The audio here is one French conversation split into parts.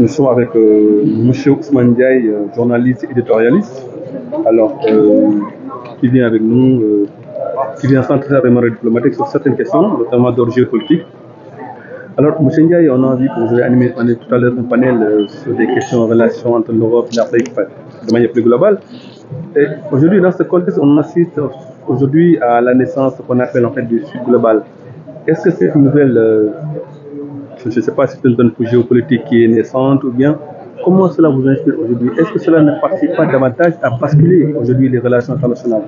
Nous sommes avec M. Ousmane Diaye, journaliste et éditorialiste, alors qui vient avec nous, qui vient s'entrer avec Marais diplomatique sur certaines questions, notamment d'ordre géopolitique. Alors, M. Ndiaye, on a vu que vous avez animé tout à l'heure un panel sur des questions en relation entre l'Europe et l'Afrique de manière plus globale. Et aujourd'hui, dans ce contexte, on assiste aujourd'hui à la naissance qu'on appelle en fait du Sud global. Est-ce que c'est une nouvelle, je ne sais pas si c'est une zone géopolitique qui est naissante ou bien, comment cela vous inspire aujourd'hui? Est-ce que cela ne participe pas davantage à basculer aujourd'hui les relations internationales?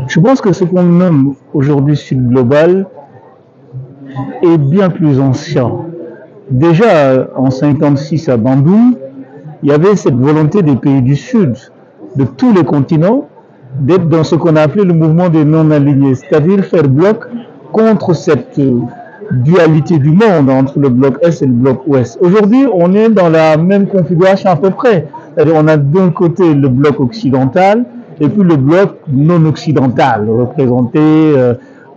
Je pense que ce qu'on nomme aujourd'hui Sud global est bien plus ancien. Déjà en 1956 à Bandung, il y avait cette volonté des pays du Sud, de tous les continents, d'être dans ce qu'on a appelé le mouvement des non-alignés, c'est-à-dire faire bloc contre cette dualité du monde entre le bloc Est et le bloc Ouest. Aujourd'hui, on est dans la même configuration à peu près. C'est-à-dire on a d'un côté le bloc occidental et puis le bloc non occidental, représenté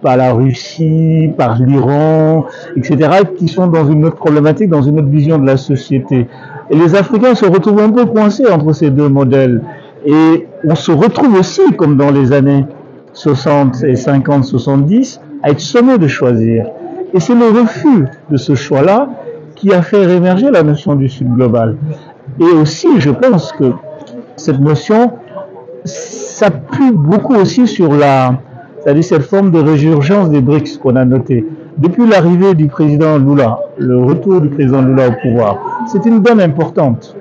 par la Russie, par l'Iran, etc., qui sont dans une autre problématique, dans une autre vision de la société. Et les Africains se retrouvent un peu coincés entre ces deux modèles. Et on se retrouve aussi, comme dans les années 60 et 50, 70, à être sommé de choisir. Et c'est le refus de ce choix-là qui a fait émerger la notion du Sud global. Et aussi, je pense que cette notion s'appuie beaucoup aussi sur c'est-à-dire cette forme de résurgence des BRICS qu'on a notée. Depuis l'arrivée du président Lula, le retour du président Lula au pouvoir, c'est une donne importante,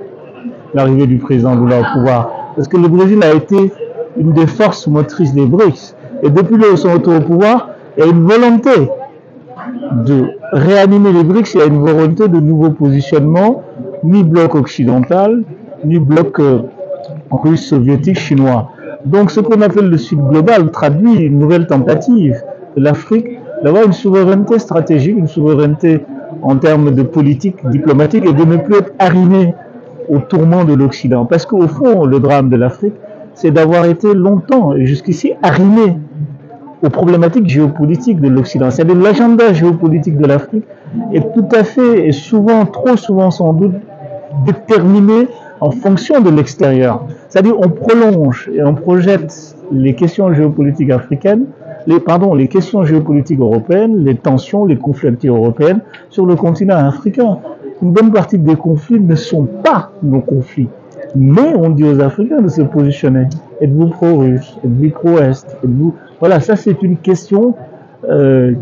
l'arrivée du président Lula au pouvoir, parce que le Brésil a été une des forces motrices des BRICS. Et depuis son retour au pouvoir, il y a une volonté de réanimer les BRICS, il y a une volonté de nouveau positionnement, ni bloc occidental, ni bloc russe, soviétique, chinois. Donc ce qu'on appelle le Sud global traduit une nouvelle tentative de l'Afrique d'avoir une souveraineté stratégique, une souveraineté en termes de politique diplomatique et de ne plus être arrimé au tourment de l'Occident. Parce qu'au fond, le drame de l'Afrique, c'est d'avoir été longtemps et jusqu'ici arrimé aux problématiques géopolitiques de l'Occident. C'est-à-dire l'agenda géopolitique de l'Afrique est tout à fait, et souvent, trop souvent sans doute, déterminé en fonction de l'extérieur. C'est-à-dire on prolonge et on projette les questions géopolitiques africaines, les questions géopolitiques européennes, les tensions, les conflits européennes sur le continent africain. Une bonne partie des conflits ne sont pas nos conflits. Mais on dit aux Africains de se positionner. Êtes-vous pro-russe? Êtes-vous pro-est? Êtes-vous... Voilà, ça c'est une question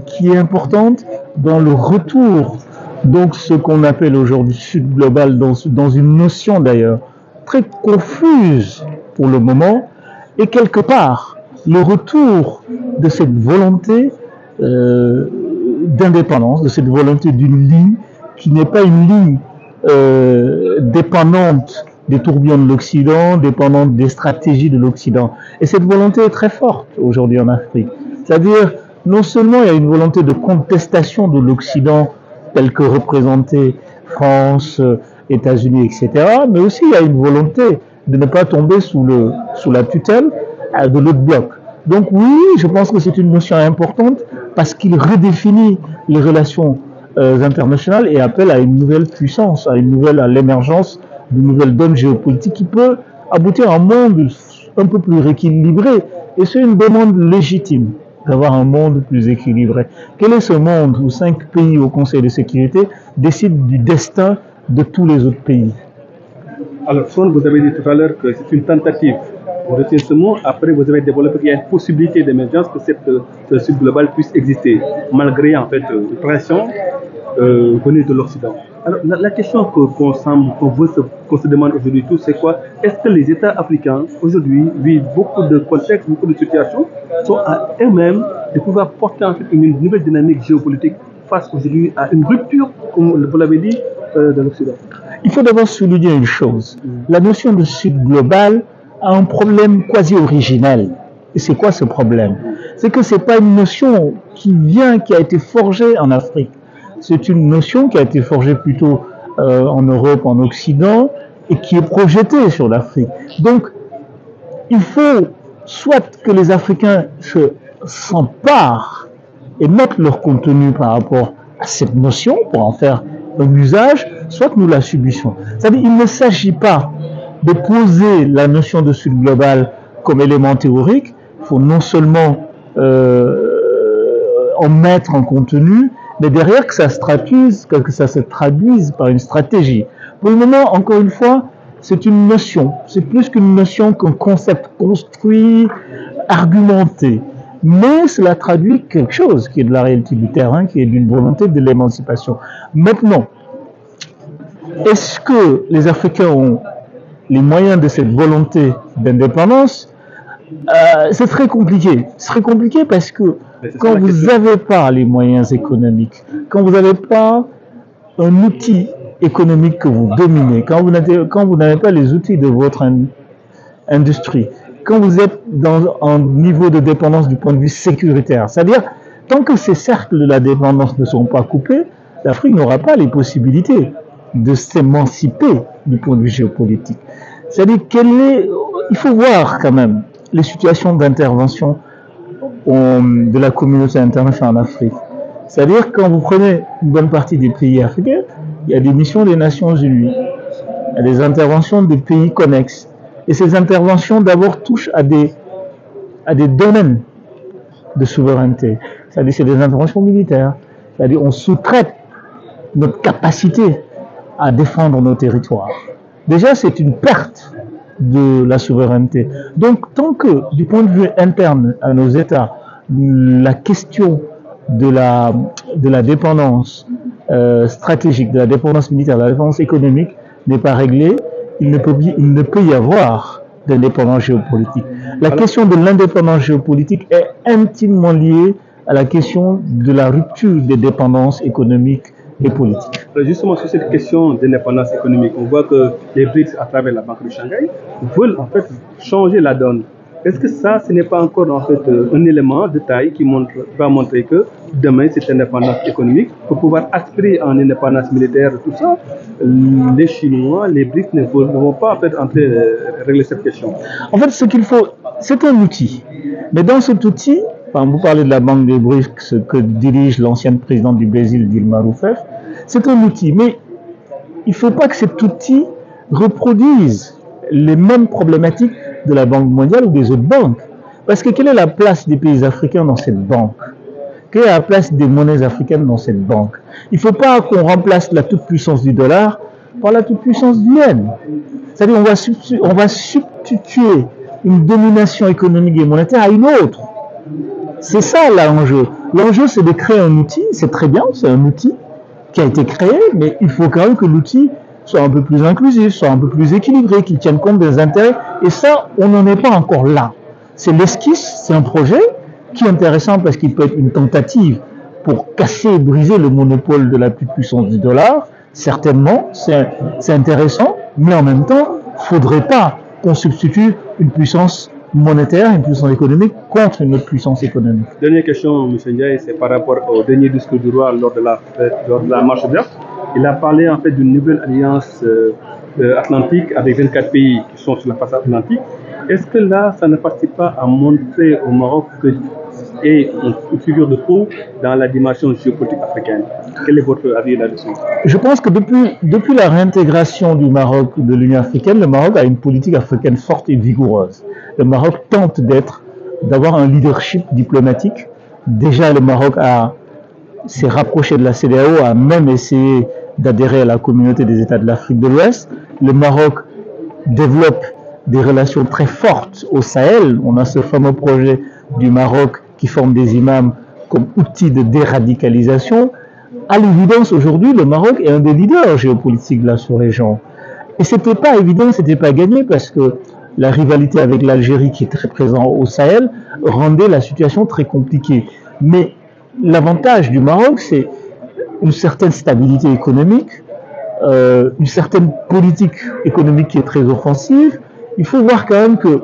qui est importante dans le retour. Donc ce qu'on appelle aujourd'hui Sud global, dans une notion d'ailleurs très confuse pour le moment, et quelque part le retour de cette volonté d'indépendance, de cette volonté d'une ligne qui n'est pas une ligne dépendante des tourbillons de l'Occident, dépendante des stratégies de l'Occident. Et cette volonté est très forte aujourd'hui en Afrique. C'est-à-dire, non seulement il y a une volonté de contestation de l'Occident tel que représenté France, États-Unis, etc., mais aussi il y a une volonté de ne pas tomber sous la tutelle de l'autre bloc. Donc oui, je pense que c'est une notion importante parce qu'il redéfinit les relations internationales et appelle à une nouvelle puissance, à l'émergence d'une nouvelle donne géopolitique qui peut aboutir à un monde un peu plus rééquilibré. Et c'est une demande légitime d'avoir un monde plus équilibré. Quel est ce monde où 5 pays au Conseil de sécurité décident du destin de tous les autres pays? Alors, vous avez dit tout à l'heure que c'est une tentative. Vous retenez ce mot, après vous avez développé qu'il y a une possibilité d'émergence que ce Sud global puisse exister, malgré en fait une pression venue de l'Occident. Alors, la question qu'on se demande aujourd'hui tous, c'est quoi? Est-ce que les États africains, aujourd'hui, vivent beaucoup de contextes, beaucoup de situations, sont à eux-mêmes de pouvoir porter en fait une nouvelle dynamique géopolitique face aujourd'hui à une rupture, comme vous l'avez dit, de l'Occident? Il faut d'abord souligner une chose. La notion de Sud global a un problème quasi originel. Et c'est quoi ce problème? C'est que ce n'est pas une notion qui a été forgée en Afrique. C'est une notion qui a été forgée plutôt en Europe, en Occident, et qui est projetée sur l'Afrique. Donc, il faut soit que les Africains s'emparent et mettent leur contenu par rapport à cette notion pour en faire un usage, soit nous la subissons. C'est-à-dire qu'il ne s'agit pas de poser la notion de Sud global comme élément théorique, il faut non seulement en mettre en contenu, mais derrière que ça se traduise par une stratégie. Pour le moment, encore une fois, c'est une notion, c'est plus qu'une notion qu'un concept construit, argumenté. Mais cela traduit quelque chose qui est de la réalité du terrain, qui est d'une volonté de l'émancipation. Maintenant, est-ce que les Africains ont les moyens de cette volonté d'indépendance? C'est très compliqué. C'est très compliqué parce que quand vous n'avez pas les moyens économiques, quand vous n'avez pas un outil économique que vous dominez, quand vous n'avez pas les outils de votre industrie, quand vous êtes dans un niveau de dépendance du point de vue sécuritaire, c'est-à-dire tant que ces cercles de la dépendance ne sont pas coupés, l'Afrique n'aura pas les possibilités de s'émanciper du point de vue géopolitique. C'est-à-dire il faut voir quand même les situations d'intervention de la communauté internationale en Afrique. C'est-à-dire quand vous prenez une bonne partie des pays africains, il y a des missions des Nations Unies, il y a des interventions des pays connexes. Et ces interventions d'abord touchent à des domaines de souveraineté. C'est-à-dire c'est des interventions militaires. C'est-à-dire on sous-traite notre capacité à défendre nos territoires. Déjà c'est une perte de la souveraineté. Donc tant que du point de vue interne à nos États, la question de la dépendance stratégique, de la dépendance militaire, de la dépendance économique n'est pas réglée, il ne peut y avoir d'indépendance géopolitique. La question de l'indépendance géopolitique est intimement liée à la question de la rupture des dépendances économiques et politiques. Justement, sur cette question d'indépendance économique, on voit que les BRICS, à travers la Banque de Shanghai, veulent en fait changer la donne. Est-ce que ça, ce n'est pas encore en fait un élément de taille qui va montrer que demain, cette indépendance économique, pour pouvoir aspirer en indépendance militaire, tout ça, les Chinois, les BRICS ne vont pas en fait régler cette question. En fait, ce qu'il faut, c'est un outil. Mais dans cet outil, vous parlez de la Banque des BRICS que dirige l'ancienne présidente du Brésil, Dilma Rousseff, c'est un outil. Mais il ne faut pas que cet outil reproduise les mêmes problématiques de la Banque mondiale ou des autres banques. Parce que quelle est la place des pays africains dans cette banque? Quelle est la place des monnaies africaines dans cette banque? Il ne faut pas qu'on remplace la toute-puissance du dollar par la toute-puissance du yen. C'est-à-dire on va substituer une domination économique et monétaire à une autre. C'est ça l'enjeu. L'enjeu, c'est de créer un outil, c'est très bien, c'est un outil qui a été créé, mais il faut quand même que l'outil soit un peu plus inclusif, soit un peu plus équilibré, qu'il tienne compte des intérêts. Et ça, on n'en est pas encore là. C'est l'esquisse, c'est un projet qui est intéressant parce qu'il peut être une tentative pour casser et briser le monopole de la puissance du dollar. Certainement, c'est intéressant, mais en même temps, il ne faudrait pas qu'on substitue une puissance monétaire, une puissance économique contre une autre puissance économique. Dernière question, M. Ndiaye, c'est par rapport au dernier discours du roi lors de la marche verte. Il a parlé en fait d'une nouvelle alliance atlantique avec 24 pays qui sont sur la face atlantique. Est-ce que là, ça ne participe pas à montrer au Maroc que est une figure de proue dans la dimension géopolitique africaine? Quel est votre avis là-dessus? Je pense que depuis la réintégration du Maroc de l'Union africaine, le Maroc a une politique africaine forte et vigoureuse. Le Maroc tente d'avoir un leadership diplomatique. Déjà, le Maroc s'est rapproché de la CEDEAO, a même essayé d'adhérer à la communauté des États de l'Afrique de l'Ouest. Le Maroc développe des relations très fortes au Sahel. On a ce fameux projet du Maroc qui forme des imams comme outil de déradicalisation. À l'évidence, aujourd'hui, le Maroc est un des leaders géopolitiques de la sous-région. Et c'était pas évident, c'était pas gagné parce que la rivalité avec l'Algérie qui est très présente au Sahel rendait la situation très compliquée. Mais l'avantage du Maroc, c'est une certaine stabilité économique, une certaine politique économique qui est très offensive. Il faut voir quand même que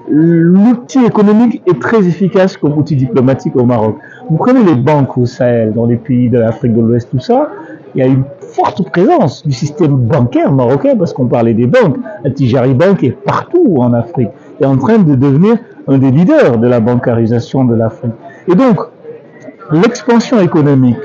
l'outil économique est très efficace comme outil diplomatique au Maroc. Vous prenez les banques au Sahel, dans les pays de l'Afrique de l'Ouest, tout ça, il y a une forte présence du système bancaire marocain, parce qu'on parlait des banques. La Tijari Bank est partout en Afrique, est en train de devenir un des leaders de la bancarisation de l'Afrique. Et donc, l'expansion économique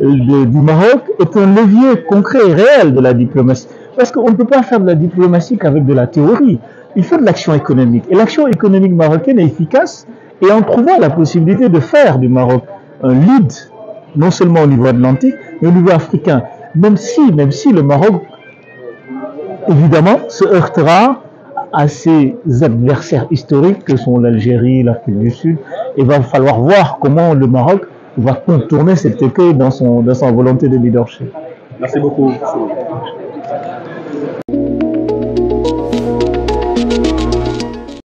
du Maroc est un levier concret et réel de la diplomatie. Parce qu'on ne peut pas faire de la diplomatie qu'avec de la théorie. Il faut de l'action économique. Et l'action économique marocaine est efficace et en trouvant la possibilité de faire du Maroc un lead, non seulement au niveau atlantique, mais au niveau africain. Même si le Maroc, évidemment, se heurtera à ses adversaires historiques que sont l'Algérie, l'Afrique du Sud. Il va falloir voir comment le Maroc va contourner cet écueil dans sa volonté de leadership. Merci beaucoup.